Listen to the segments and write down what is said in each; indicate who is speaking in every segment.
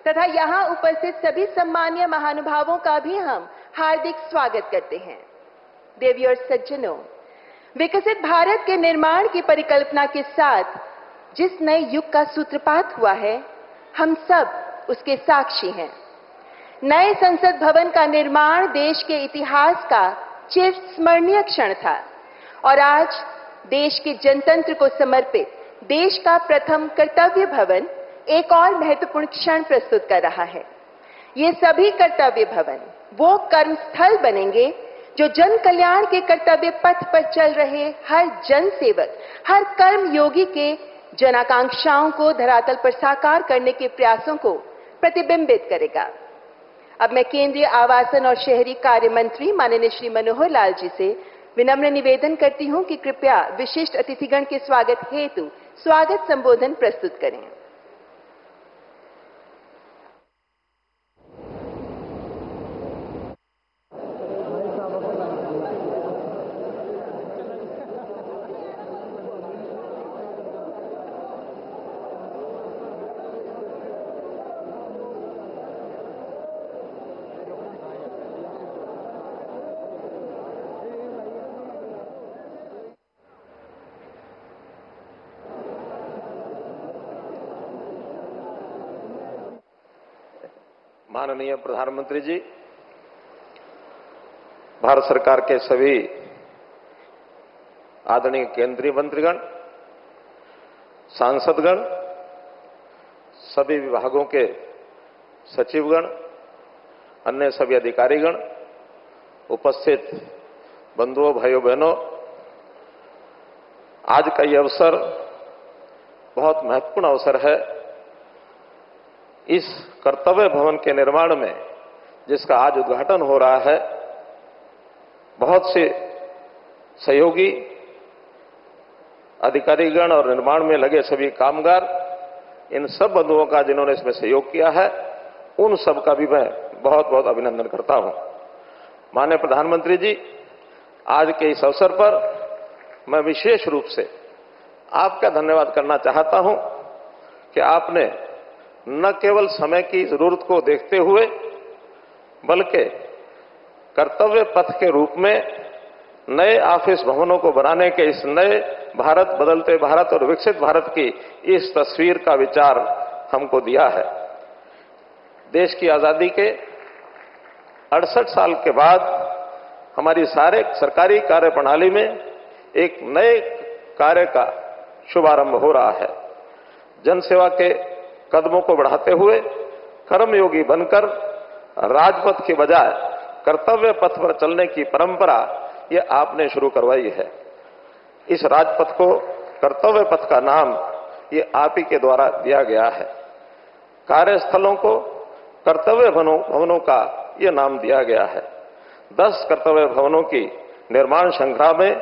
Speaker 1: तथा यहाँ उपस्थित सभी सम्मानीय महानुभावों का भी हम हार्दिक स्वागत करते हैं। देवियों और सज्जनों, विकसित भारत के निर्माण की परिकल्पना के साथ जिस नए युग का सूत्रपात हुआ है, हम सब उसके साक्षी हैं। नए संसद भवन का निर्माण देश के इतिहास का चिरस्मरणीय क्षण था और आज देश के जनतंत्र को समर्पित देश का प्रथम कर्तव्य भवन एक और महत्वपूर्ण क्षण प्रस्तुत कर रहा है। ये सभी कर्तव्य भवन वो कर्मस्थल बनेंगे जो जन कल्याण के कर्तव्य पथ पर चल रहे हर जन सेवक, हर कर्म योगी के जनाकांक्षाओं को धरातल पर साकार करने के प्रयासों को प्रतिबिंबित करेगा। अब मैं केंद्रीय आवासन और शहरी कार्य मंत्री माननीय श्री मनोहर लाल जी से विनम्र निवेदन करती हूं कि कृपया विशिष्ट अतिथिगण के स्वागत हेतु स्वागत संबोधन प्रस्तुत करें।
Speaker 2: माननीय प्रधानमंत्री जी, भारत सरकार के सभी आदरणीय केंद्रीय मंत्रीगण, सांसदगण, सभी विभागों के सचिवगण, अन्य सभी अधिकारीगण, उपस्थित बंधुओं, भाइयों बहनों, आज का ये अवसर बहुत महत्वपूर्ण अवसर है। इस कर्तव्य भवन के निर्माण में जिसका आज उद्घाटन हो रहा है, बहुत से सहयोगी अधिकारीगण और निर्माण में लगे सभी कामगार, इन सब बंधुओं का जिन्होंने इसमें सहयोग किया है, उन सब का भी मैं बहुत बहुत अभिनंदन करता हूं। माननीय प्रधानमंत्री जी, आज के इस अवसर पर मैं विशेष रूप से आपका धन्यवाद करना चाहता हूं कि आपने न केवल समय की जरूरत को देखते हुए बल्कि कर्तव्य पथ के रूप में नए ऑफिस भवनों को बनाने के इस नए भारत, बदलते भारत और विकसित भारत की इस तस्वीर का विचार हमको दिया है। देश की आजादी के 68 साल के बाद हमारी सारे सरकारी कार्य प्रणाली में एक नए कार्य का शुभारंभ हो रहा है। जनसेवा के कदमों को बढ़ाते हुए कर्मयोगी बनकर राजपथ के बजाय कर्तव्य पथ पर चलने की परंपरा ये आपने शुरू करवाई है। इस राजपथ को, कर्तव्य पथ का नाम ये आप ही के द्वारा दिया गया है। कार्यस्थलों को कर्तव्य भवनों का ये नाम दिया गया है। 10 कर्तव्य भवनों की निर्माण श्रृंखला में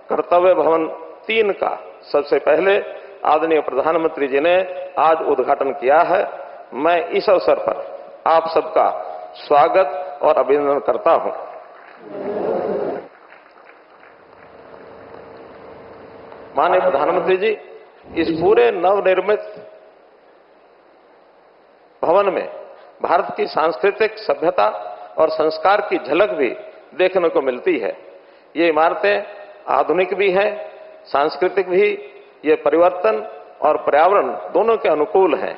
Speaker 2: कर्तव्य भवन 3 का सबसे पहले आदरणीय प्रधानमंत्री जी ने आज उद्घाटन किया है। मैं इस अवसर पर आप सबका स्वागत और अभिनंदन करता हूं। माननीय प्रधानमंत्री जी, इस पूरे नवनिर्मित भवन में भारत की सांस्कृतिक सभ्यता और संस्कार की झलक भी देखने को मिलती है। ये इमारतें आधुनिक भी हैं, सांस्कृतिक भी, ये परिवर्तन और पर्यावरण दोनों के अनुकूल हैं।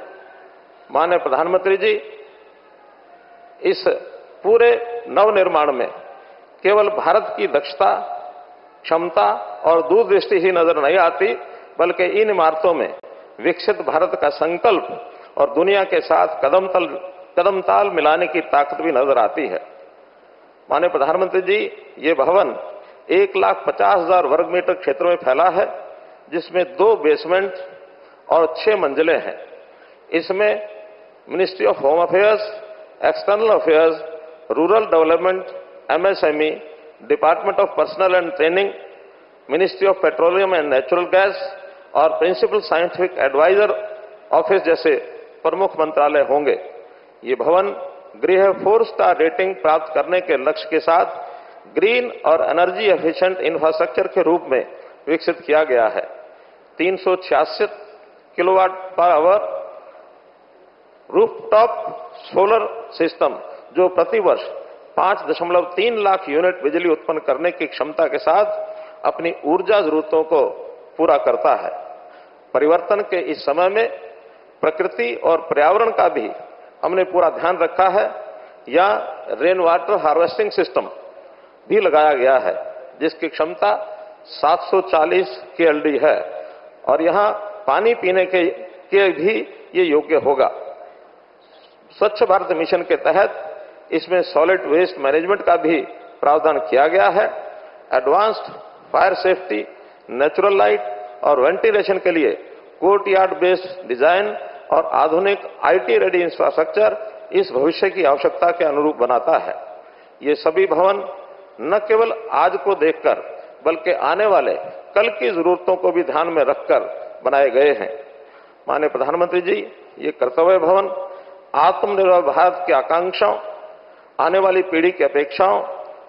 Speaker 2: माननीय प्रधानमंत्री जी, इस पूरे नवनिर्माण में केवल भारत की दक्षता, क्षमता और दूरदृष्टि ही नजर नहीं आती, बल्कि इन इमारतों में विकसित भारत का संकल्प और दुनिया के साथ कदम ताल मिलाने की ताकत भी नजर आती है। माननीय प्रधानमंत्री जी, ये भवन 1,50,000 वर्ग मीटर क्षेत्र में फैला है, जिसमें 2 बेसमेंट और 6 मंजिलें हैं। इसमें ministry of home affairs, external affairs, rural development, MSME, department of personal and training, ministry of petroleum and natural gas और प्रिंसिपल साइंटिफिक एडवाइजर ऑफिस जैसे प्रमुख मंत्रालय होंगे। ये भवन गृह 4 स्टार रेटिंग प्राप्त करने के लक्ष्य के साथ ग्रीन और एनर्जी एफिशिएंट इंफ्रास्ट्रक्चर के रूप में विकसित किया गया है। 366 kilowatt per hour rooftop solar system जो प्रतिवर्ष 5.3 लाख यूनिट बिजली उत्पन्न करने की क्षमता के साथ अपनी ऊर्जा जरूरतों को पूरा करता है। परिवर्तन के इस समय में प्रकृति और पर्यावरण का भी हमने पूरा ध्यान रखा है। या रेन वाटर हार्वेस्टिंग सिस्टम भी लगाया गया है जिसकी क्षमता 740 KLD है और यहां पानी पीने के भी ये योग्य होगा। स्वच्छ भारत मिशन के तहत इसमें सॉलिड वेस्ट मैनेजमेंट का भी प्रावधान किया गया है। Advanced fire safety, natural light और वेंटिलेशन के लिए कोर्टयार्ड बेस्ड डिजाइन और आधुनिक IT रेडी इंफ्रास्ट्रक्चर इस भविष्य की आवश्यकता के अनुरूप बनाता है। ये सभी भवन न केवल आज को देखकर बल्कि आने वाले कल की जरूरतों को भी ध्यान में रखकर बनाए गए हैं। माननीय प्रधानमंत्री जी, ये कर्तव्य भवन आत्मनिर्भर भारत की आकांक्षाओं, आने वाली पीढ़ी की अपेक्षाओं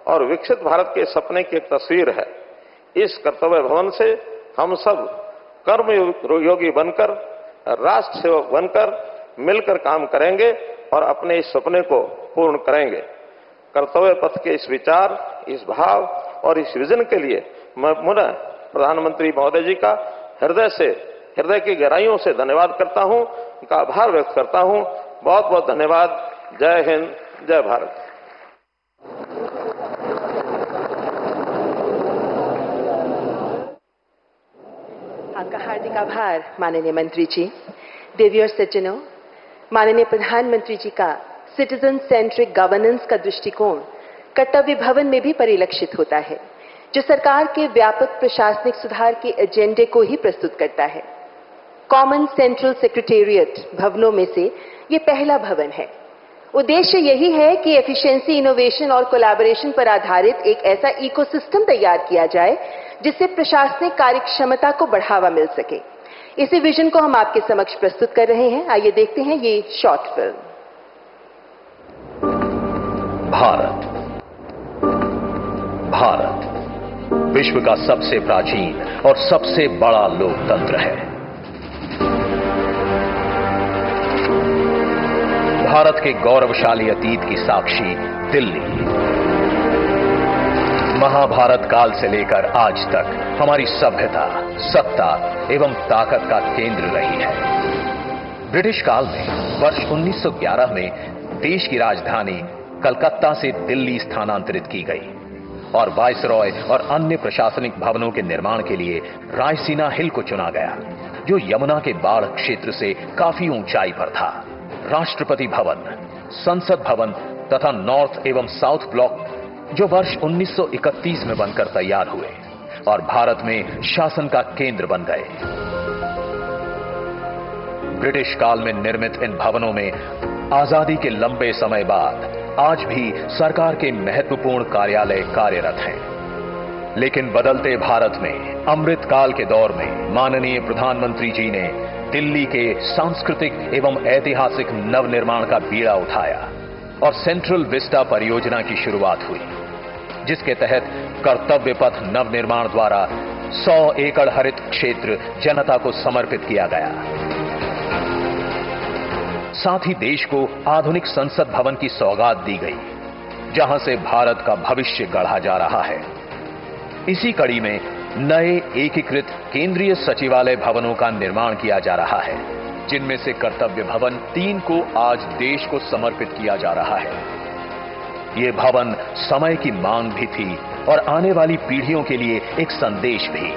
Speaker 2: और विकसित भारत के सपने की एक तस्वीर है। इस कर्तव्य भवन से हम सब कर्मयोगी बनकर, राष्ट्र सेवक बनकर मिलकर काम करेंगे और अपने इस सपने को पूर्ण करेंगे। कर्तव्य पथ के इस विचार, इस भाव और इस विजन के लिए मैं पुनः प्रधानमंत्री महोदय जी का हृदय की गहराइयों से धन्यवाद करता हूं, उनका आभार व्यक्त करता हूं। बहुत बहुत धन्यवाद। जय हिंद, जय भारत।
Speaker 1: आपका हार्दिक आभार माननीय मंत्री जी। देवी और सज्जनों, माननीय प्रधानमंत्री जी का सिटीजन सेंट्रिक गवर्नेंस का दृष्टिकोण कर्तव्य भवन में भी परिलक्षित होता है, जो सरकार के व्यापक प्रशासनिक सुधार के एजेंडे को ही प्रस्तुत करता है। कॉमन सेंट्रल सेक्रेटेरिएट भवनों में से ये पहला भवन है। उद्देश्य यही है कि एफिशिएंसी, इनोवेशन और कोलैबोरेशन पर आधारित एक ऐसा इकोसिस्टम तैयार किया जाए जिससे प्रशासनिक कार्यक्षमता को बढ़ावा मिल सके। इसी विजन को हम आपके समक्ष प्रस्तुत कर रहे हैं। आइए देखते हैं ये शॉर्ट फिल्म।
Speaker 3: भारत विश्व का सबसे प्राचीन और सबसे बड़ा लोकतंत्र है। भारत के गौरवशाली अतीत की साक्षी दिल्ली महाभारत काल से लेकर आज तक हमारी सभ्यता, सत्ता एवं ताकत का केंद्र रही है। ब्रिटिश काल में वर्ष 1911 में देश की राजधानी कलकत्ता से दिल्ली स्थानांतरित की गई और वायसरॉय और अन्य प्रशासनिक भवनों के निर्माण के लिए रायसीना हिल को चुना गया, जो यमुना के बाढ़ क्षेत्र से काफी ऊंचाई पर था। राष्ट्रपति भवन, संसद भवन तथा नॉर्थ एवं साउथ ब्लॉक जो वर्ष 1931 में बनकर तैयार हुए और भारत में शासन का केंद्र बन गए। ब्रिटिश काल में निर्मित इन भवनों में आजादी के लंबे समय बाद आज भी सरकार के महत्वपूर्ण कार्यालय कार्यरत हैं। लेकिन बदलते भारत में अमृत काल के दौर में माननीय प्रधानमंत्री जी ने दिल्ली के सांस्कृतिक एवं ऐतिहासिक नवनिर्माण का बीड़ा उठाया और सेंट्रल विस्टा परियोजना की शुरुआत हुई, जिसके तहत कर्तव्य पथ नवनिर्माण द्वारा 100 एकड़ हरित क्षेत्र जनता को समर्पित किया गया। साथ ही देश को आधुनिक संसद भवन की सौगात दी गई, जहां से भारत का भविष्य गढ़ा जा रहा है। इसी कड़ी में नए एकीकृत केंद्रीय सचिवालय भवनों का निर्माण किया जा रहा है, जिनमें से कर्तव्य भवन 3 को आज देश को समर्पित किया जा रहा है। ये भवन समय की मांग भी थी और आने वाली पीढ़ियों के लिए एक संदेश भी।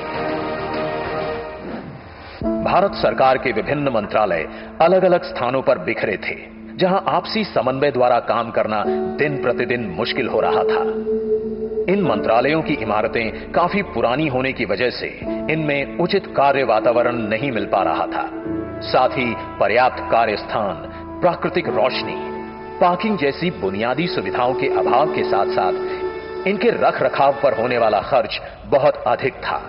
Speaker 3: भारत सरकार के विभिन्न मंत्रालय अलग अलग स्थानों पर बिखरे थे, जहां आपसी समन्वय द्वारा काम करना दिन प्रतिदिन मुश्किल हो रहा था। इन मंत्रालयों की इमारतें काफी पुरानी होने की वजह से इनमें उचित कार्य वातावरण नहीं मिल पा रहा था। साथ ही पर्याप्त कार्य स्थान, प्राकृतिक रोशनी, पार्किंग जैसी बुनियादी सुविधाओं के अभाव के साथ साथ इनके रख रखाव पर होने वाला खर्च बहुत अधिक था।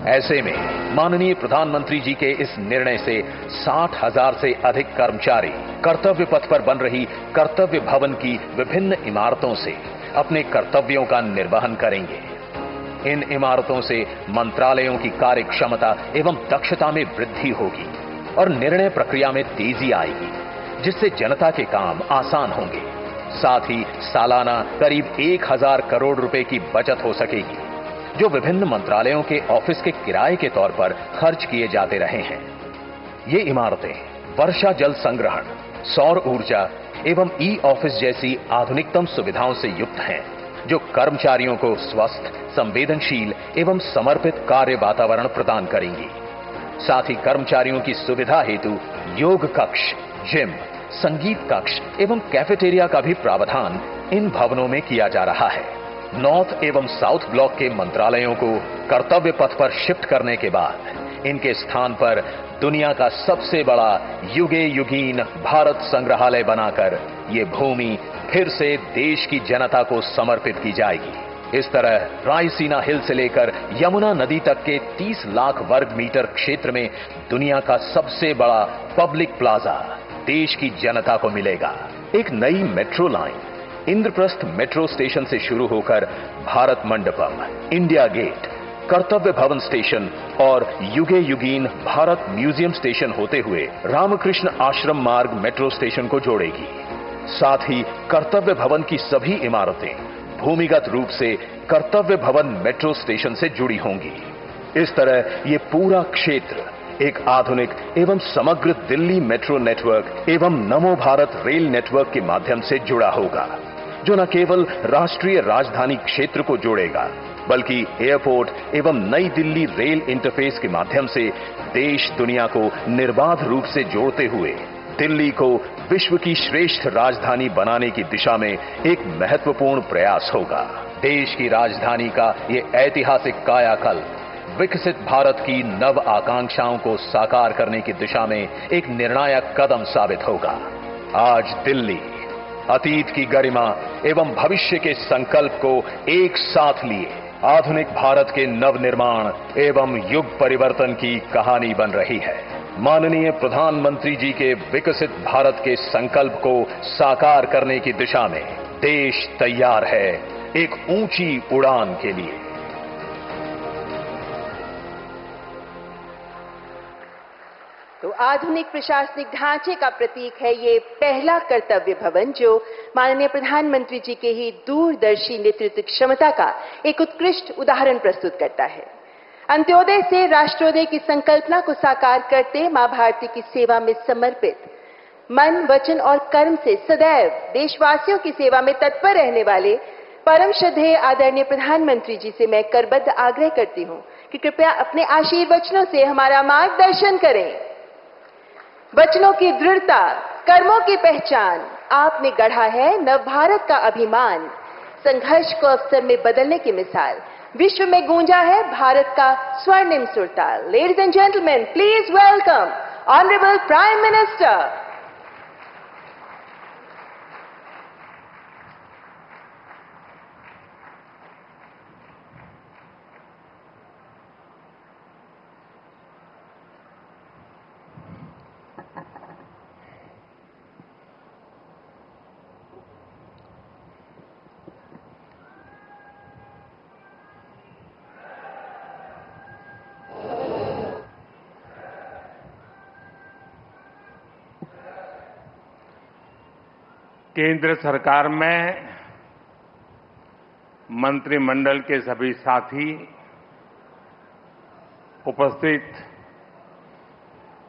Speaker 3: ऐसे में माननीय प्रधानमंत्री जी के इस निर्णय से 60,000 से अधिक कर्मचारी कर्तव्य पथ पर बन रही कर्तव्य भवन की विभिन्न इमारतों से अपने कर्तव्यों का निर्वहन करेंगे। इन इमारतों से मंत्रालयों की कार्य क्षमता एवं दक्षता में वृद्धि होगी और निर्णय प्रक्रिया में तेजी आएगी, जिससे जनता के काम आसान होंगे। साथ ही सालाना करीब 1000 करोड़ रुपए की बचत हो सकेगी, जो विभिन्न मंत्रालयों के ऑफिस के किराए के तौर पर खर्च किए जाते रहे हैं। ये इमारतें वर्षा जल संग्रहण, सौर ऊर्जा एवं ई ऑफिस जैसी आधुनिकतम सुविधाओं से युक्त हैं, जो कर्मचारियों को स्वस्थ, संवेदनशील एवं समर्पित कार्य वातावरण प्रदान करेंगी। साथ ही कर्मचारियों की सुविधा हेतु योग कक्ष, जिम, संगीत कक्ष एवं कैफेटेरिया का भी प्रावधान इन भवनों में किया जा रहा है। नॉर्थ एवं साउथ ब्लॉक के मंत्रालयों को कर्तव्य पथ पर शिफ्ट करने के बाद इनके स्थान पर दुनिया का सबसे बड़ा युगे युगीन भारत संग्रहालय बनाकर ये भूमि फिर से देश की जनता को समर्पित की जाएगी। इस तरह रायसीना हिल से लेकर यमुना नदी तक के 30 लाख वर्ग मीटर क्षेत्र में दुनिया का सबसे बड़ा पब्लिक प्लाजा देश की जनता को मिलेगा। एक नई metro line Indraprastha metro station से शुरू होकर भारत मंडपम, इंडिया गेट, कर्तव्य भवन स्टेशन और युगे युगीन भारत म्यूजियम स्टेशन होते हुए रामकृष्ण आश्रम मार्ग मेट्रो स्टेशन को जोड़ेगी। साथ ही कर्तव्य भवन की सभी इमारतें भूमिगत रूप से कर्तव्य भवन मेट्रो स्टेशन से जुड़ी होंगी। इस तरह ये पूरा क्षेत्र एक आधुनिक एवं समग्र दिल्ली मेट्रो नेटवर्क एवं नमो भारत रेल नेटवर्क के माध्यम से जुड़ा होगा, जो न केवल राष्ट्रीय राजधानी क्षेत्र को जोड़ेगा, बल्कि एयरपोर्ट एवं नई दिल्ली रेल इंटरफेस के माध्यम से देश दुनिया को निर्बाध रूप से जोड़ते हुए दिल्ली को विश्व की श्रेष्ठ राजधानी बनाने की दिशा में एक महत्वपूर्ण प्रयास होगा। देश की राजधानी का ये ऐतिहासिक कायाकल्प विकसित भारत की नव आकांक्षाओं को साकार करने की दिशा में एक निर्णायक कदम साबित होगा। आज दिल्ली अतीत की गरिमा एवं भविष्य के संकल्प को एक साथ लिए आधुनिक भारत के नवनिर्माण एवं युग परिवर्तन की कहानी बन रही है। माननीय प्रधानमंत्री जी के विकसित भारत के संकल्प को साकार करने की दिशा में देश तैयार है एक ऊंची उड़ान के लिए।
Speaker 1: तो आधुनिक प्रशासनिक ढांचे का प्रतीक है ये पहला कर्तव्य भवन, जो माननीय प्रधानमंत्री जी के ही दूरदर्शी नेतृत्व क्षमता का एक उत्कृष्ट उदाहरण प्रस्तुत करता है। अंत्योदय से राष्ट्रोदय की संकल्पना को साकार करते मां भारती की सेवा में समर्पित, मन, वचन और कर्म से सदैव देशवासियों की सेवा में तत्पर रहने वाले परम श्रद्धेय आदरणीय प्रधानमंत्री जी से मैं करबद्ध आग्रह करती हूं कि कृपया अपने आशीर्वचनों से हमारा मार्गदर्शन करें। वचनों की दृढ़ता, कर्मों की पहचान, आपने गढ़ा है नव भारत का अभिमान। संघर्ष को अवसर में बदलने की मिसाल, विश्व में गूंजा है भारत का स्वर्णिम सुरताल। Ladies and gentleman, please welcome honourable prime minister.
Speaker 4: केंद्र सरकार में मंत्रिमंडल के सभी साथी, उपस्थित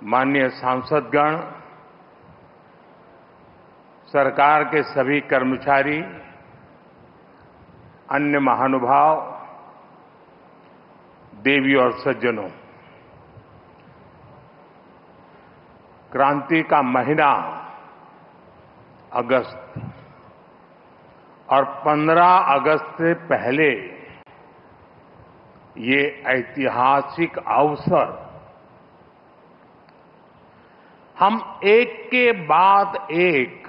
Speaker 4: माननीय सांसदगण, सरकार के सभी कर्मचारी, अन्य महानुभाव, देवी और सज्जनों, क्रांति का महीना अगस्त और 15 अगस्त से पहले ये ऐतिहासिक अवसर हम एक के बाद एक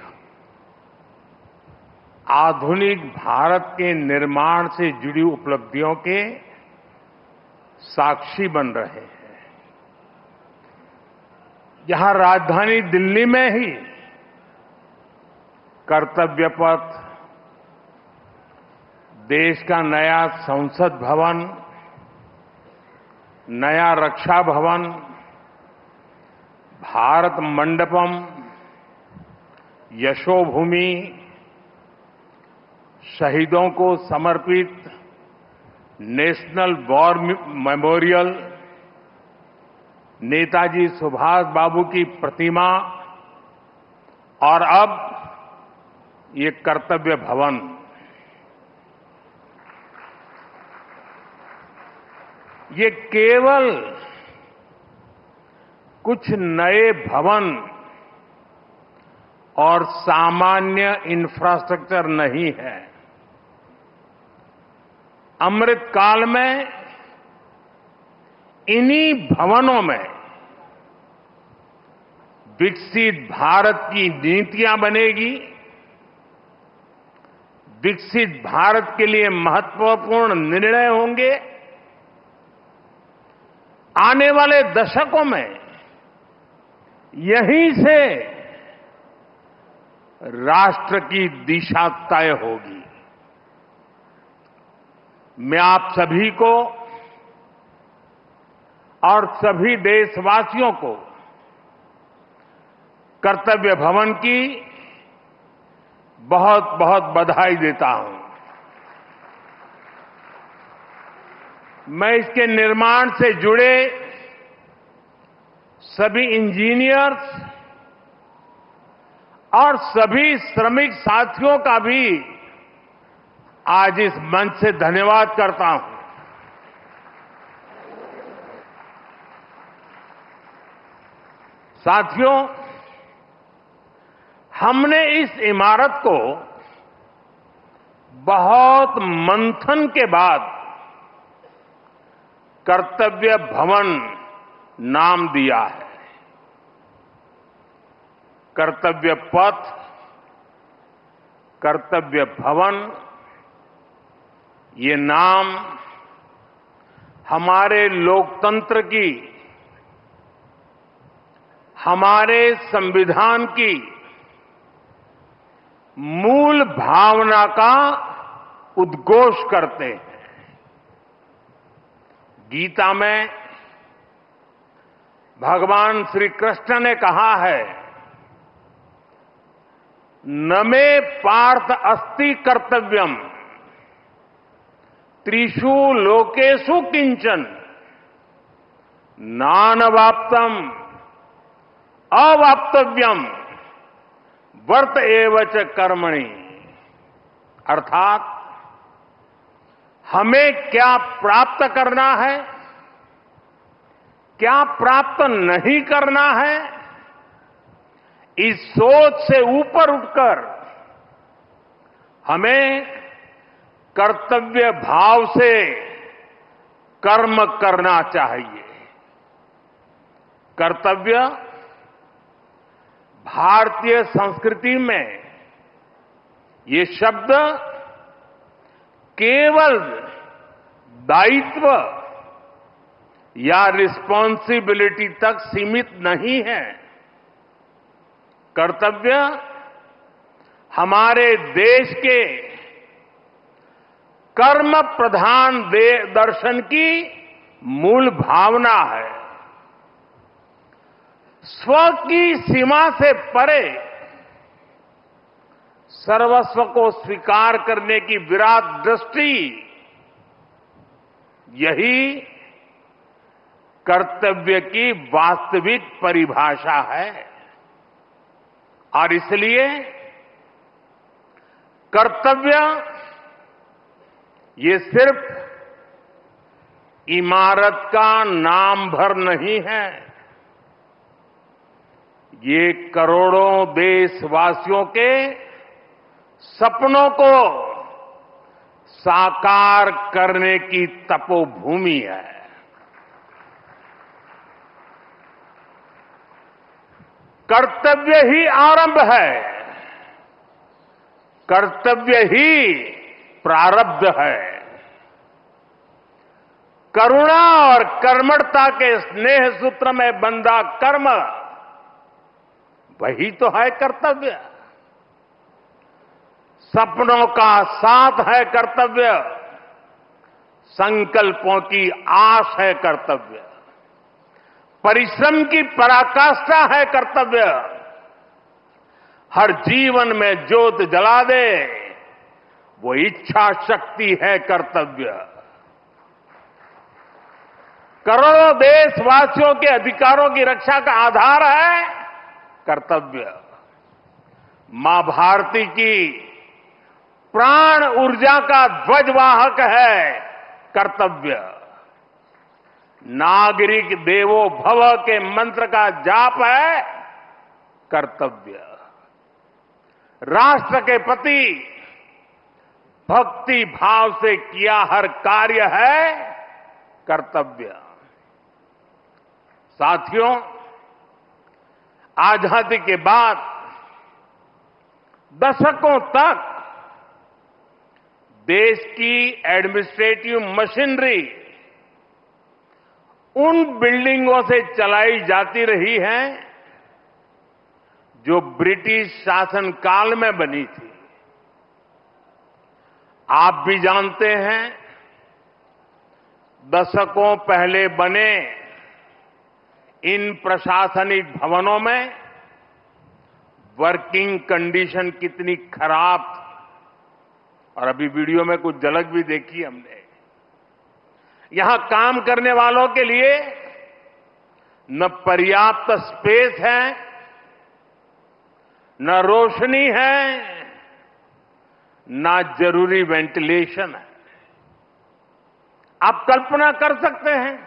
Speaker 4: आधुनिक भारत के निर्माण से जुड़ी उपलब्धियों के साक्षी बन रहे हैं। यहां राजधानी दिल्ली में ही कर्तव्य पथ, देश का नया संसद भवन, नया रक्षा भवन, भारत मंडपम, यशोभूमि, शहीदों को समर्पित national war memorial, Netaji Subhash Babu की प्रतिमा और अब ये कर्तव्य भवन। ये केवल कुछ नए भवन और सामान्य इंफ्रास्ट्रक्चर नहीं है। अमृत काल में इन्हीं भवनों में विकसित भारत की नीतियां बनेगी, विकसित भारत के लिए महत्वपूर्ण निर्णय होंगे। आने वाले दशकों में यहीं से राष्ट्र की दिशा तय होगी। मैं आप सभी को और सभी देशवासियों को कर्तव्य भवन की बहुत बहुत बधाई देता हूं। मैं इसके निर्माण से जुड़े सभी इंजीनियर्स और सभी श्रमिक साथियों का भी आज इस मंच से धन्यवाद करता हूं। साथियों, हमने इस इमारत को बहुत मंथन के बाद कर्तव्य भवन नाम दिया है। कर्तव्य पथ, कर्तव्य भवन, ये नाम हमारे लोकतंत्र की, हमारे संविधान की मूल भावना का उद्घोष करते हैं। गीता में भगवान श्री कृष्ण ने कहा है, न मे पार्थ अस्ति कर्तव्यम त्रिषु लोकेषु किंचन नानवाप्तम अवाप्तव्यम वर्त एव च कर्मणि। अर्थात हमें क्या प्राप्त करना है, क्या प्राप्त नहीं करना है, इस सोच से ऊपर उठकर हमें कर्तव्य भाव से कर्म करना चाहिए। कर्तव्य भारतीय संस्कृति में ये शब्द केवल दायित्व या रिस्पॉन्सिबिलिटी तक सीमित नहीं है। कर्तव्य हमारे देश के कर्म प्रधान दर्शन की मूल भावना है। स्व की सीमा से परे सर्वस्व को स्वीकार करने की विराट दृष्टि, यही कर्तव्य की वास्तविक परिभाषा है। और इसलिए कर्तव्य ये सिर्फ इमारत का नाम भर नहीं है, ये करोड़ों देशवासियों के सपनों को साकार करने की तपोभूमि है। कर्तव्य ही आरंभ है, कर्तव्य ही प्रारब्ध है। करुणा और कर्मठता के स्नेह सूत्र में बंधा कर्म, वही तो है कर्तव्य। सपनों का साथ है कर्तव्य, संकल्पों की आस है कर्तव्य, परिश्रम की पराकाष्ठा है कर्तव्य, हर जीवन में ज्योत जला दे, वो इच्छा शक्ति है कर्तव्य। करोड़ों देशवासियों के अधिकारों की रक्षा का आधार है कर्तव्य। मां भारती की प्राण ऊर्जा का ध्वजवाहक है कर्तव्य। नागरिक देवो भव के मंत्र का जाप है कर्तव्य। राष्ट्र के प्रति भक्ति भाव से किया हर कार्य है कर्तव्य। साथियों, आजादी के बाद दशकों तक देश की एडमिनिस्ट्रेटिव मशीनरी उन बिल्डिंगों से चलाई जाती रही है जो ब्रिटिश शासनकाल में बनी थी। आप भी जानते हैं, दशकों पहले बने इन प्रशासनिक भवनों में वर्किंग कंडीशन कितनी खराब थी, और अभी वीडियो में कुछ झलक भी देखी हमने। यहां काम करने वालों के लिए न पर्याप्त स्पेस है, न रोशनी है, न जरूरी वेंटिलेशन है। आप कल्पना कर सकते हैं,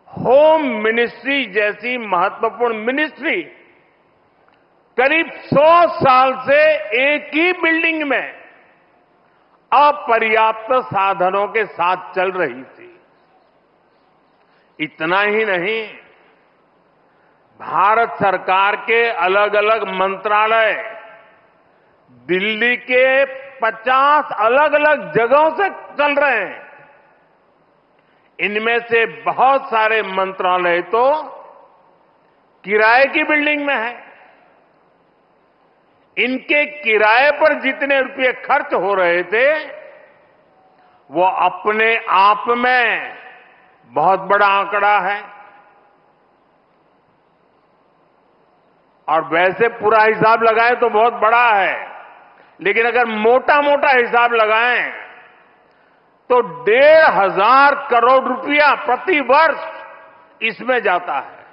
Speaker 4: होम मिनिस्ट्री जैसी महत्वपूर्ण मिनिस्ट्री करीब 100 साल से एक ही बिल्डिंग में अपर्याप्त साधनों के साथ चल रही थी। इतना ही नहीं, भारत सरकार के अलग अलग मंत्रालय दिल्ली के 50 अलग अलग जगहों से चल रहे हैं। इनमें से बहुत सारे मंत्रालय तो किराए की बिल्डिंग में है। इनके किराए पर जितने रुपए खर्च हो रहे थे, वो अपने आप में बहुत बड़ा आंकड़ा है। और वैसे पूरा हिसाब लगाएं तो बहुत बड़ा है, लेकिन अगर मोटा मोटा हिसाब लगाएं तो 1,500 करोड़ रुपया प्रति वर्ष इसमें जाता है।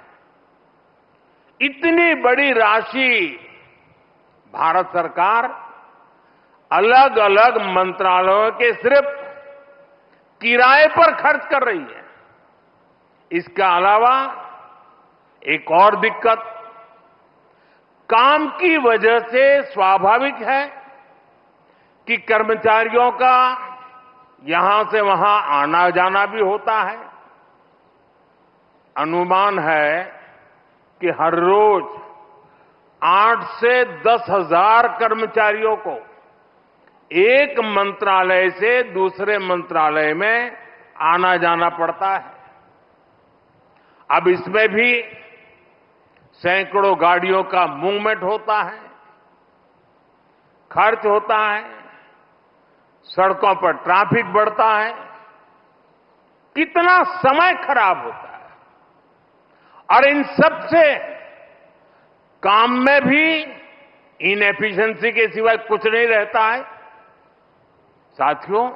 Speaker 4: इतनी बड़ी राशि भारत सरकार अलग अलग मंत्रालयों के सिर्फ किराए पर खर्च कर रही है। इसके अलावा एक और दिक्कत, काम की वजह से स्वाभाविक है कि कर्मचारियों का यहां से वहां आना जाना भी होता है। अनुमान है कि हर रोज 8 से 10,000 कर्मचारियों को एक मंत्रालय से दूसरे मंत्रालय में आना जाना पड़ता है। अब इसमें भी सैकड़ों गाड़ियों का मूवमेंट होता है, खर्च होता है, सड़कों पर ट्रैफिक बढ़ता है, कितना समय खराब होता है। और इन सब से काम में भी इनएफिशिएंसी के सिवाय कुछ नहीं रहता है। साथियों,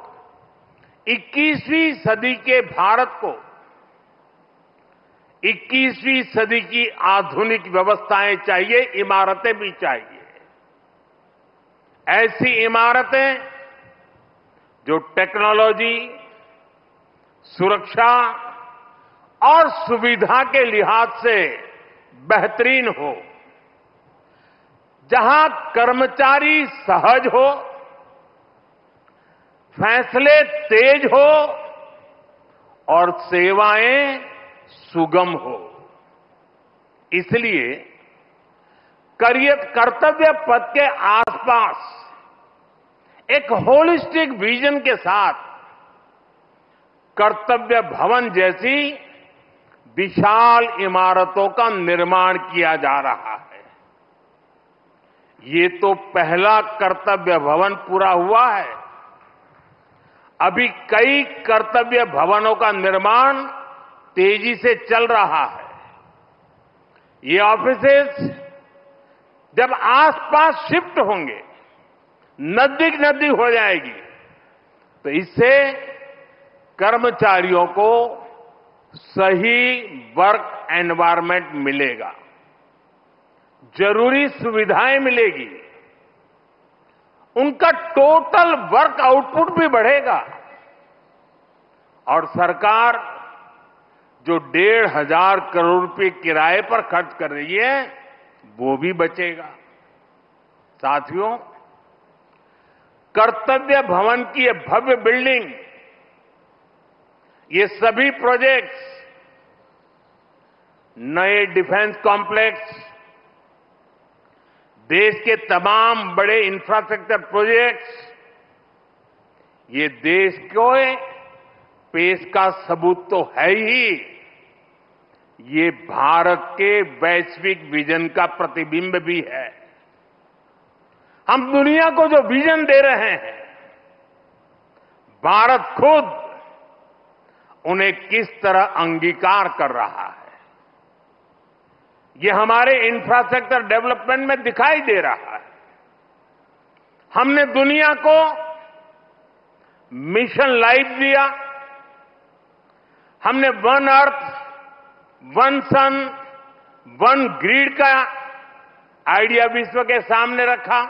Speaker 4: 21वीं सदी के भारत को 21वीं सदी की आधुनिक व्यवस्थाएं चाहिए, इमारतें भी चाहिए। ऐसी इमारतें जो टेक्नोलॉजी, सुरक्षा और सुविधा के लिहाज से बेहतरीन हो, जहां कर्मचारी सहज हो, फैसले तेज हो और सेवाएं सुगम हो। इसलिए कर्तव्य पथ के आसपास एक होलिस्टिक विजन के साथ कर्तव्य भवन जैसी विशाल इमारतों का निर्माण किया जा रहा है। ये तो पहला कर्तव्य भवन पूरा हुआ है। अभी कई कर्तव्य भवनों का निर्माण तेजी से चल रहा है। ये ऑफिसेस जब आसपास शिफ्ट होंगे, नजदीक नजदीक हो जाएगी, तो इससे कर्मचारियों को सही वर्क एनवायरनमेंट मिलेगा, जरूरी सुविधाएं मिलेगी, उनका टोटल वर्क आउटपुट भी बढ़ेगा और सरकार जो 1,500 करोड़ रुपए किराए पर खर्च कर रही है वो भी बचेगा। साथियों, कर्तव्य भवन की ये भव्य बिल्डिंग, ये सभी प्रोजेक्ट्स, नए डिफेंस कॉम्प्लेक्स, देश के तमाम बड़े इंफ्रास्ट्रक्चर प्रोजेक्ट्स, ये देश को पेश का सबूत तो है ही, ये भारत के वैश्विक विजन का प्रतिबिंब भी है। हम दुनिया को जो विजन दे रहे हैं, भारत खुद उन्हें किस तरह अंगीकार कर रहा है, ये हमारे इंफ्रास्ट्रक्चर डेवलपमेंट में दिखाई दे रहा है। हमने दुनिया को मिशन लाइफ दिया, हमने वन अर्थ, वन सन, वन ग्रिड का आइडिया विश्व के सामने रखा।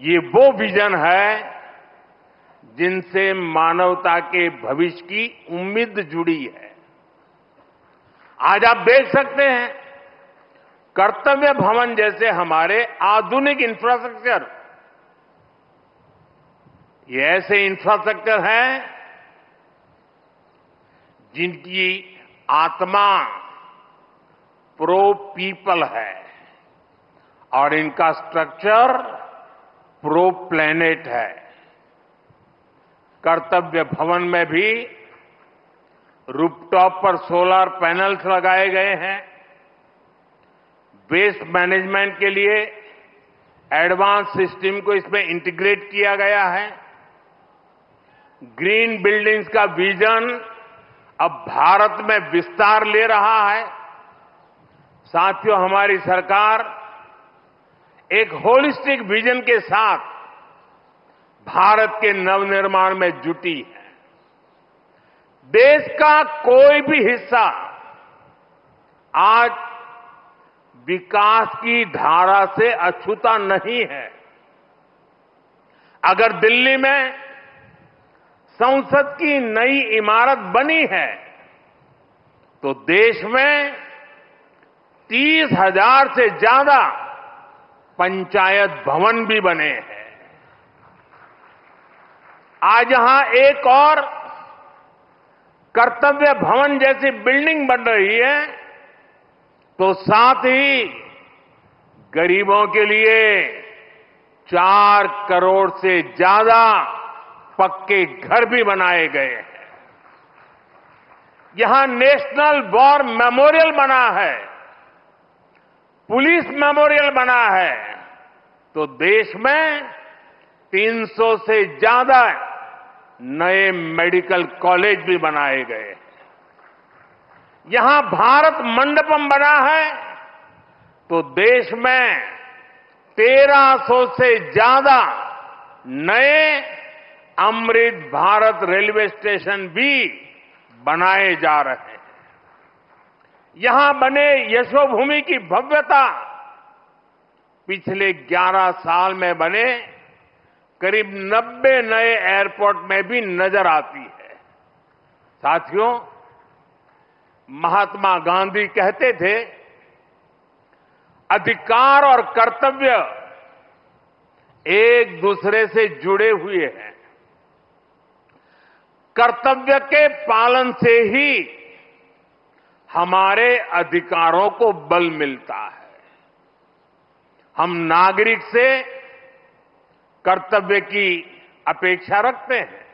Speaker 4: ये वो विजन है जिनसे मानवता के भविष्य की उम्मीद जुड़ी है। आज आप देख सकते हैं, कर्तव्य भवन जैसे हमारे आधुनिक इंफ्रास्ट्रक्चर, ये ऐसे इंफ्रास्ट्रक्चर हैं जिनकी आत्मा प्रो पीपल है और इनका स्ट्रक्चर प्रो प्लेनेट है। कर्तव्य भवन में भी रूफटॉप पर सोलर पैनल्स लगाए गए हैं, वेस्ट मैनेजमेंट के लिए एडवांस सिस्टम को इसमें इंटीग्रेट किया गया है। ग्रीन बिल्डिंग्स का विजन अब भारत में विस्तार ले रहा है। साथियों, हमारी सरकार एक होलिस्टिक विजन के साथ भारत के नवनिर्माण में जुटी है। देश का कोई भी हिस्सा आज विकास की धारा से अछूता नहीं है। अगर दिल्ली में संसद की नई इमारत बनी है तो देश में 30,000 से ज्यादा पंचायत भवन भी बने हैं। आज यहां एक और कर्तव्य भवन जैसी बिल्डिंग बन रही है तो साथ ही गरीबों के लिए 4 करोड़ से ज्यादा पक्के घर भी बनाए गए हैं। यहां नेशनल वॉर मेमोरियल बना है, पुलिस मेमोरियल बना है, तो देश में 300 से ज्यादा नए मेडिकल कॉलेज भी बनाए गए। यहां भारत मंडपम बना है तो देश में 1300 से ज्यादा नए अमृत भारत रेलवे स्टेशन भी बनाए जा रहे हैं। यहां बने यशोभूमि की भव्यता पिछले 11 साल में बने करीब 90 नए एयरपोर्ट में भी नजर आती है। साथियों, महात्मा गांधी कहते थे, अधिकार और कर्तव्य एक दूसरे से जुड़े हुए हैं। कर्तव्य के पालन से ही हमारे अधिकारों को बल मिलता है। हम नागरिक से कर्तव्य की अपेक्षा रखते हैं,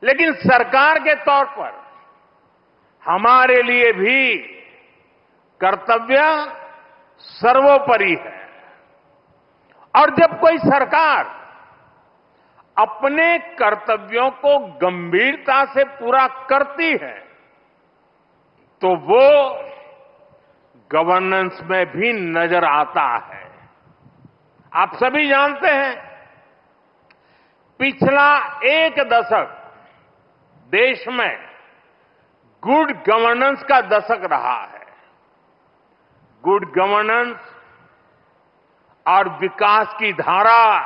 Speaker 4: लेकिन सरकार के तौर पर हमारे लिए भी कर्तव्य सर्वोपरि है। और जब कोई सरकार अपने कर्तव्यों को गंभीरता से पूरा करती है तो वो गवर्नेंस में भी नजर आता है। आप सभी जानते हैं, पिछला एक दशक देश में गुड गवर्नेंस का दशक रहा है। गुड गवर्नेंस और विकास की धारा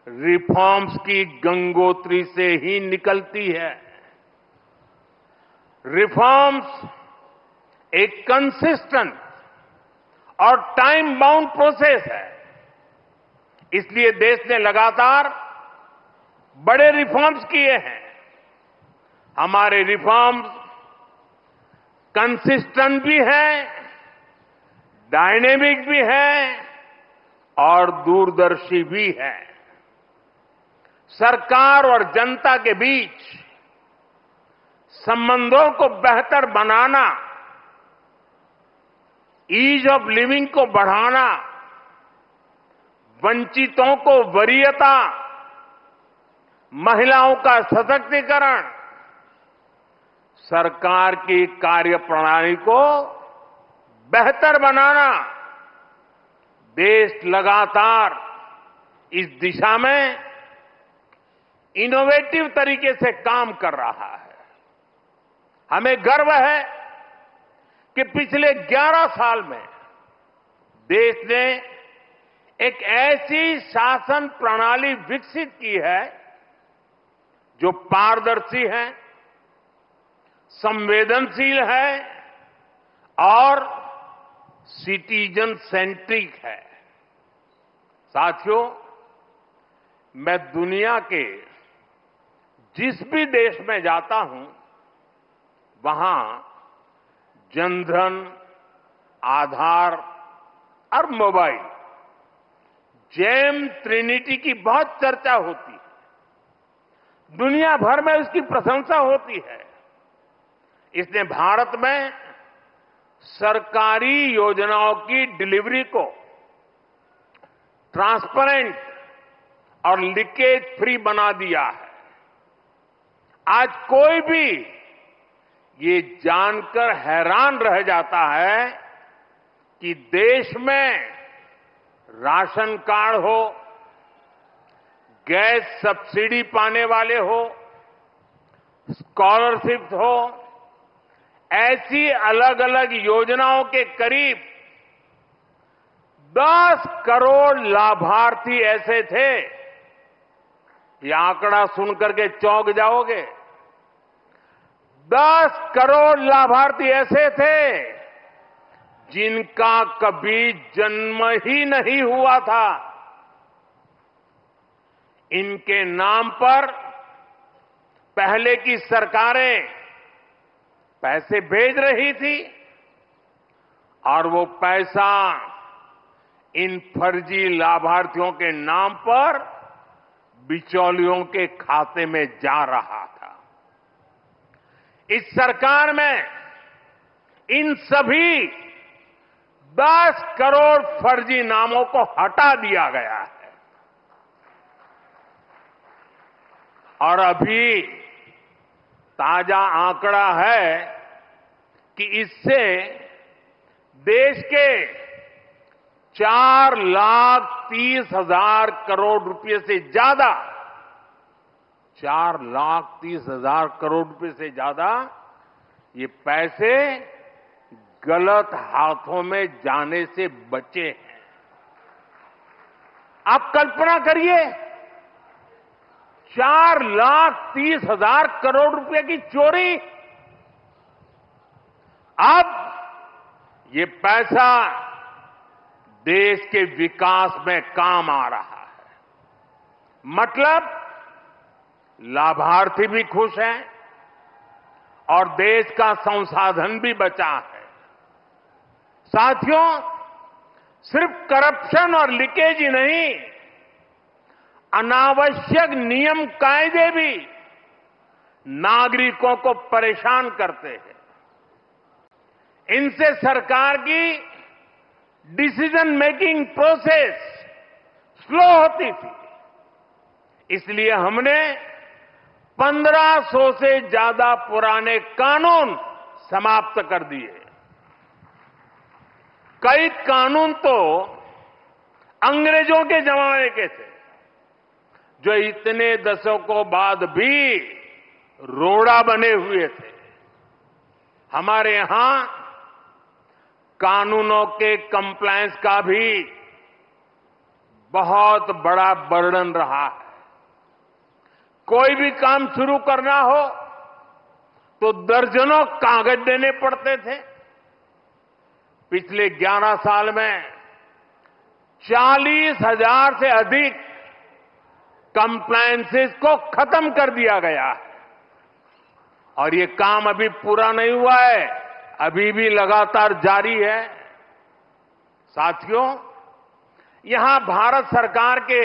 Speaker 4: रिफॉर्म्स की गंगोत्री से ही निकलती है। रिफॉर्म्स एक कंसिस्टेंट और टाइम बाउंड प्रोसेस है। इसलिए देश ने लगातार बड़े रिफॉर्म्स किए हैं। हमारे रिफॉर्म्स कंसिस्टेंट भी हैं, डायनेमिक भी हैं और दूरदर्शी भी हैं। सरकार और जनता के बीच संबंधों को बेहतर बनाना, ईज ऑफ लिविंग को बढ़ाना, वंचितों को वरीयता, महिलाओं का सशक्तिकरण, सरकार की कार्यप्रणाली को बेहतर बनाना, देश लगातार इस दिशा में इनोवेटिव तरीके से काम कर रहा है। हमें गर्व है कि पिछले 11 साल में देश ने एक ऐसी शासन प्रणाली विकसित की है जो पारदर्शी है, संवेदनशील है और सिटीजन सेंट्रिक है। साथियों, मैं दुनिया के जिस भी देश में जाता हूं, वहां जनधन, आधार और मोबाइल जेम ट्रिनिटी की बहुत चर्चा होती है। दुनिया भर में उसकी प्रशंसा होती है। इसने भारत में सरकारी योजनाओं की डिलीवरी को ट्रांसपेरेंट और लीकेज फ्री बना दिया है। आज कोई भी ये जानकर हैरान रह जाता है कि देश में राशन कार्ड हो, गैस सब्सिडी पाने वाले हो, स्कॉलरशिप हो, ऐसी अलग अलग योजनाओं के करीब 10 करोड़ लाभार्थी ऐसे थे। ये आंकड़ा सुनकर के चौंक जाओगे। 10 करोड़ लाभार्थी ऐसे थे जिनका कभी जन्म ही नहीं हुआ था। इनके नाम पर पहले की सरकारें पैसे भेज रही थी और वो पैसा इन फर्जी लाभार्थियों के नाम पर बिचौलियों के खाते में जा रहा था। इस सरकार में इन सभी 10 करोड़ फर्जी नामों को हटा दिया गया है और अभी ताजा आंकड़ा है कि इससे देश के 4,30,000 करोड़ रुपए से ज्यादा 4,30,000 करोड़ रुपए से ज्यादा ये पैसे गलत हाथों में जाने से बचे हैं। आप कल्पना करिए, 4,30,000 करोड़ रुपए की चोरी। अब ये पैसा देश के विकास में काम आ रहा है। मतलब लाभार्थी भी खुश हैं और देश का संसाधन भी बचा है। साथियों, सिर्फ करप्शन और लीकेज ही नहीं, अनावश्यक नियम कायदे भी नागरिकों को परेशान करते हैं। इनसे सरकार की डिसीजन मेकिंग प्रोसेस स्लो होती थी। इसलिए हमने 1500 से ज्यादा पुराने कानून समाप्त कर दिए। कई कानून तो अंग्रेजों के जमाने के थे, जो इतने दशकों बाद भी रोड़ा बने हुए थे। हमारे यहां कानूनों के कंप्लायंस का भी बहुत बड़ा बर्डन रहा है। कोई भी काम शुरू करना हो तो दर्जनों कागज देने पड़ते थे। पिछले 11 साल में 40,000 से अधिक कंप्लायंसेस को खत्म कर दिया गया है और ये काम अभी पूरा नहीं हुआ है, अभी भी लगातार जारी है। साथियों, यहां भारत सरकार के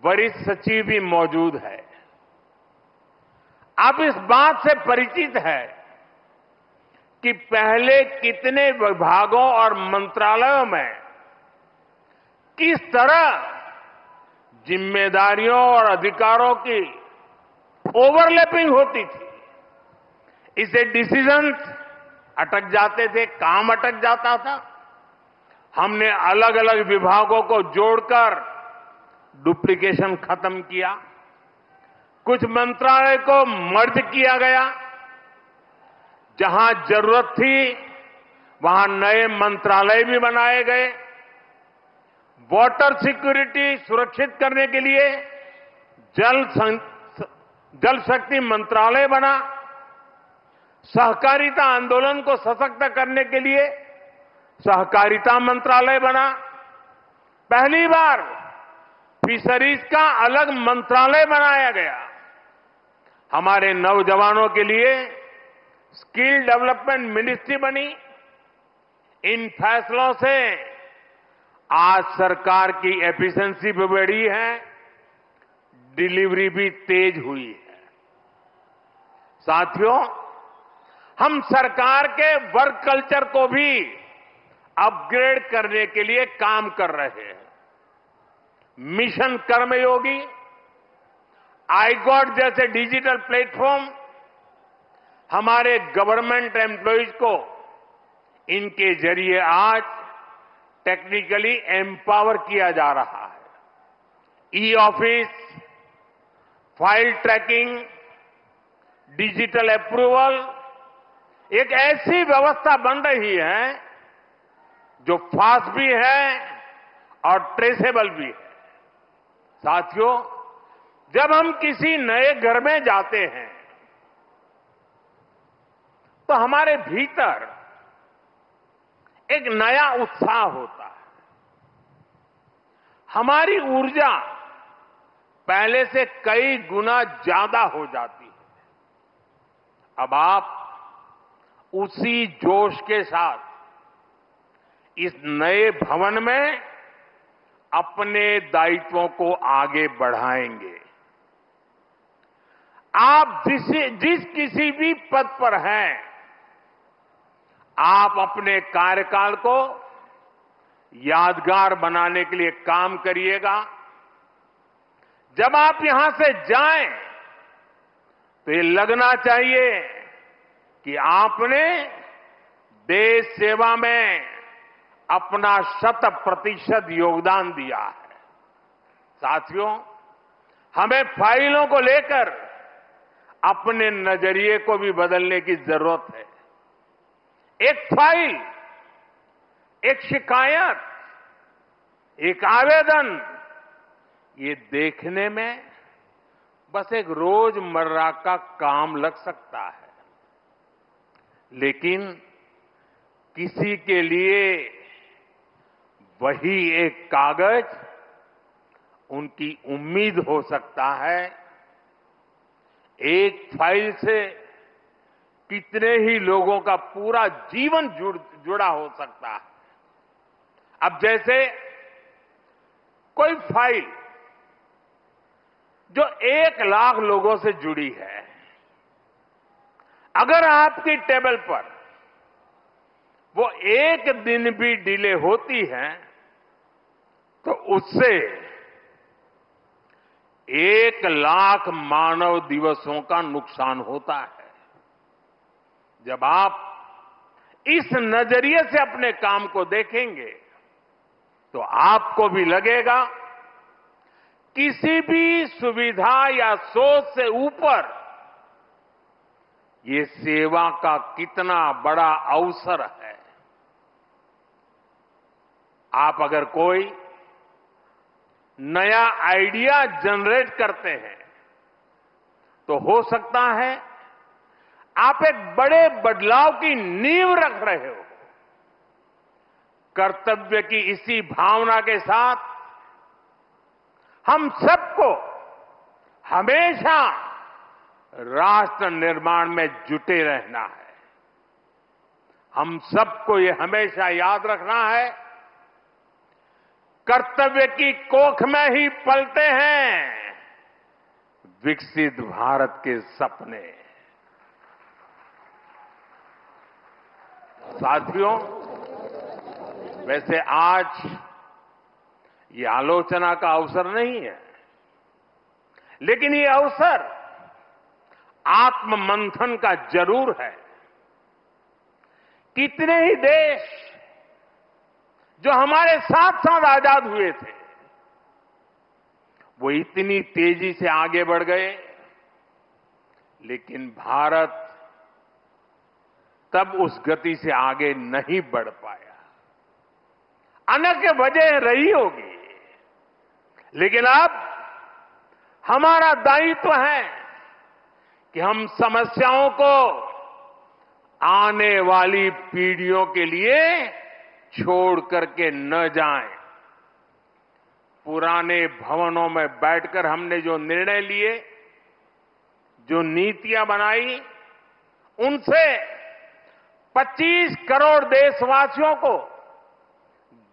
Speaker 4: वरिष्ठ सचिव भी मौजूद है। आप इस बात से परिचित है कि पहले कितने विभागों और मंत्रालयों में किस तरह जिम्मेदारियों और अधिकारों की ओवरलैपिंग होती थी। इससे डिसीजंस अटक जाते थे, काम अटक जाता था। हमने अलग अलग विभागों को जोड़कर डुप्लीकेशन खत्म किया। कुछ मंत्रालय को मर्ज किया गया। जहां जरूरत थी वहां नए मंत्रालय भी बनाए गए। वाटर सिक्योरिटी सुरक्षित करने के लिए जल शक्ति मंत्रालय बना। सहकारिता आंदोलन को सशक्त करने के लिए सहकारिता मंत्रालय बना। पहली बार फिशरीज का अलग मंत्रालय बनाया गया। हमारे नौजवानों के लिए स्किल डेवलपमेंट मिनिस्ट्री बनी। इन फैसलों से आज सरकार की एफिशिएंसी भी बढ़ी है, डिलीवरी भी तेज हुई है। साथियों, हम सरकार के वर्क कल्चर को भी अपग्रेड करने के लिए काम कर रहे हैं। मिशन कर्मयोगी, iGOT जैसे डिजिटल प्लेटफॉर्म हमारे गवर्नमेंट एम्प्लॉइज को इनके जरिए आज टेक्निकली एम्पावर किया जा रहा है। E office, file tracking, digital approval एक ऐसी व्यवस्था बन रही है जो फास्ट भी है और ट्रेसेबल भी है। साथियों, जब हम किसी नए घर में जाते हैं तो हमारे भीतर एक नया उत्साह होता है। हमारी ऊर्जा पहले से कई गुना ज्यादा हो जाती है। अब आप उसी जोश के साथ इस नए भवन में अपने दायित्वों को आगे बढ़ाएंगे। आप जिस किसी भी पद पर हैं, आप अपने कार्यकाल को यादगार बनाने के लिए काम करिएगा। जब आप यहां से जाएं तो ये लगना चाहिए कि आपने देश सेवा में अपना 100% योगदान दिया है। साथियों, हमें फाइलों को लेकर अपने नजरिए को भी बदलने की जरूरत है। एक फाइल, एक शिकायत, एक आवेदन, ये देखने में बस एक रोजमर्रा का काम लग सकता है, लेकिन किसी के लिए वही एक कागज उनकी उम्मीद हो सकता है। एक फाइल से कितने ही लोगों का पूरा जीवन जुड़ा हो सकता है। अब जैसे कोई फाइल जो 1 लाख लोगों से जुड़ी है, अगर आपकी टेबल पर वो एक दिन भी डिले होती है तो उससे 1 लाख मानव दिवसों का नुकसान होता है। जब आप इस नजरिए से अपने काम को देखेंगे तो आपको भी लगेगा किसी भी सुविधा या सोच से ऊपर ये सेवा का कितना बड़ा अवसर है। आप अगर कोई नया आइडिया जनरेट करते हैं तो हो सकता है आप एक बड़े बदलाव की नींव रख रहे हो। कर्तव्य की इसी भावना के साथ हम सबको हमेशा राष्ट्र निर्माण में जुटे रहना है। हम सबको ये हमेशा याद रखना है, कर्तव्य की कोख में ही पलते हैं विकसित भारत के सपने। साथियों, वैसे आज ये आलोचना का अवसर नहीं है, लेकिन ये अवसर आत्म मंथन का जरूर है। कितने ही देश जो हमारे साथ साथ आजाद हुए थे, वो इतनी तेजी से आगे बढ़ गए, लेकिन भारत तब उस गति से आगे नहीं बढ़ पाया। अनेक वजह रही होगी, लेकिन अब हमारा दायित्व है कि हम समस्याओं को आने वाली पीढ़ियों के लिए छोड़ करके न जाएं। पुराने भवनों में बैठकर हमने जो निर्णय लिए, जो नीतियां बनाई, उनसे 25 करोड़ देशवासियों को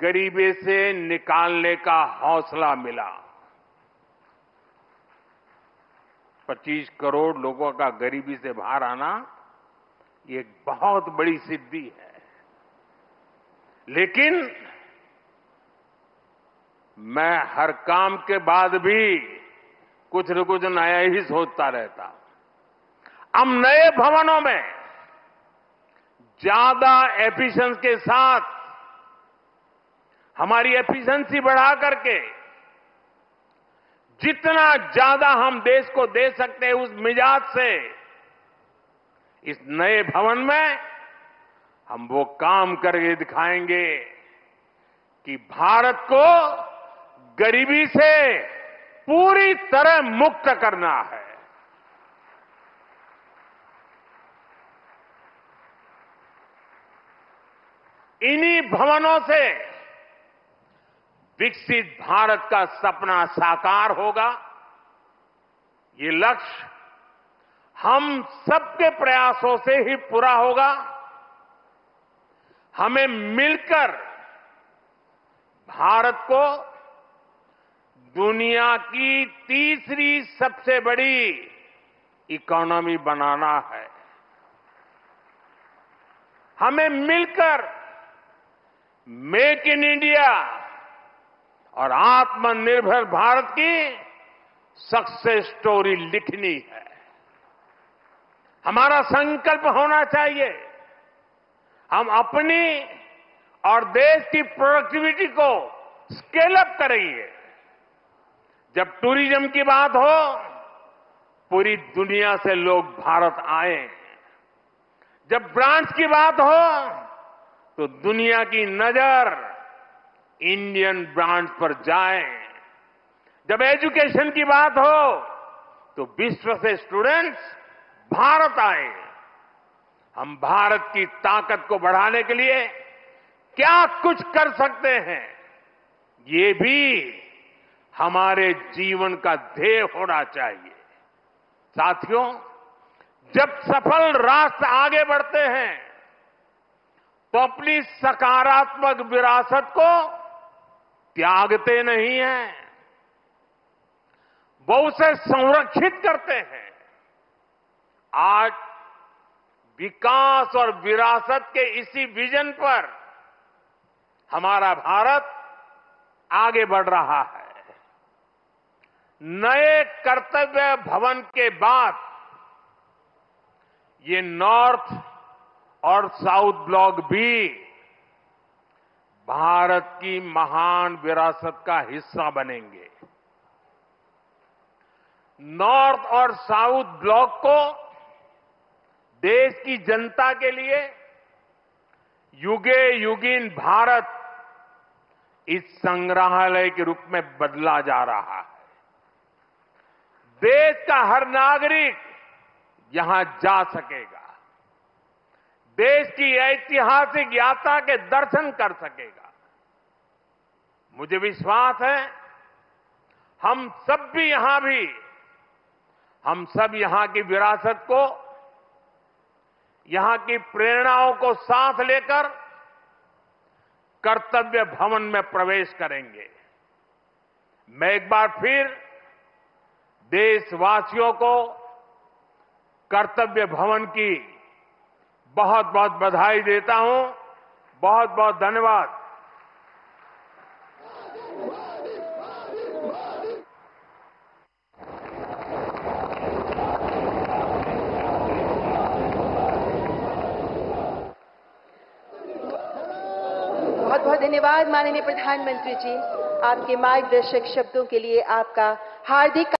Speaker 4: गरीबी से निकालने का हौसला मिला। 25 करोड़ लोगों का गरीबी से बाहर आना ये एक बहुत बड़ी सिद्धि है। लेकिन मैं हर काम के बाद भी कुछ न कुछ नया ही सोचता रहता। हम नए भवनों में ज्यादा एफिशिएंसी के साथ हमारी एफिशिएंसी बढ़ा करके जितना ज्यादा हम देश को दे सकते हैं, उस मिजाज से इस नए भवन में हम वो काम करके दिखाएंगे कि भारत को गरीबी से पूरी तरह मुक्त करना है। इन्हीं भवनों से विकसित भारत का सपना साकार होगा। ये लक्ष्य हम सबके प्रयासों से ही पूरा होगा। हमें मिलकर भारत को दुनिया की तीसरी सबसे बड़ी इकोनॉमी बनाना है। हमें मिलकर मेक इन इंडिया और आत्मनिर्भर भारत की सक्सेस स्टोरी लिखनी है। हमारा संकल्प होना चाहिए, हम अपनी और देश की प्रोडक्टिविटी को स्केल अप करेंगे। जब टूरिज्म की बात हो, पूरी दुनिया से लोग भारत आए। जब ब्रांड्स की बात हो, तो दुनिया की नजर इंडियन ब्रांड्स पर जाए। जब एजुकेशन की बात हो, तो विश्व से स्टूडेंट्स भारत आए। हम भारत की ताकत को बढ़ाने के लिए क्या कुछ कर सकते हैं, ये भी हमारे जीवन का ध्येय होना चाहिए। साथियों, जब सफल राष्ट्र आगे बढ़ते हैं तो अपनी सकारात्मक विरासत को त्यागते नहीं हैं, वो उसे संरक्षित करते हैं। आज विकास और विरासत के इसी विजन पर हमारा भारत आगे बढ़ रहा है। नए कर्तव्य भवन के बाद ये नॉर्थ और साउथ ब्लॉक भी भारत की महान विरासत का हिस्सा बनेंगे। नॉर्थ और साउथ ब्लॉक को देश की जनता के लिए युगे युगीन भारत इस संग्रहालय के रूप में बदला जा रहा है। देश का हर नागरिक यहां जा सकेगा, देश की ऐतिहासिक यात्रा के दर्शन कर सकेगा। मुझे विश्वास है हम सब यहां की विरासत को, यहां की प्रेरणाओं को साथ लेकर कर्तव्य भवन में प्रवेश करेंगे। मैं एक बार फिर देशवासियों को कर्तव्य भवन की बहुत बहुत बधाई देता हूं। बहुत बहुत धन्यवाद।
Speaker 1: बहुत बहुत धन्यवाद माननीय प्रधानमंत्री जी। आपके मार्गदर्शक शब्दों के लिए आपका हार्दिक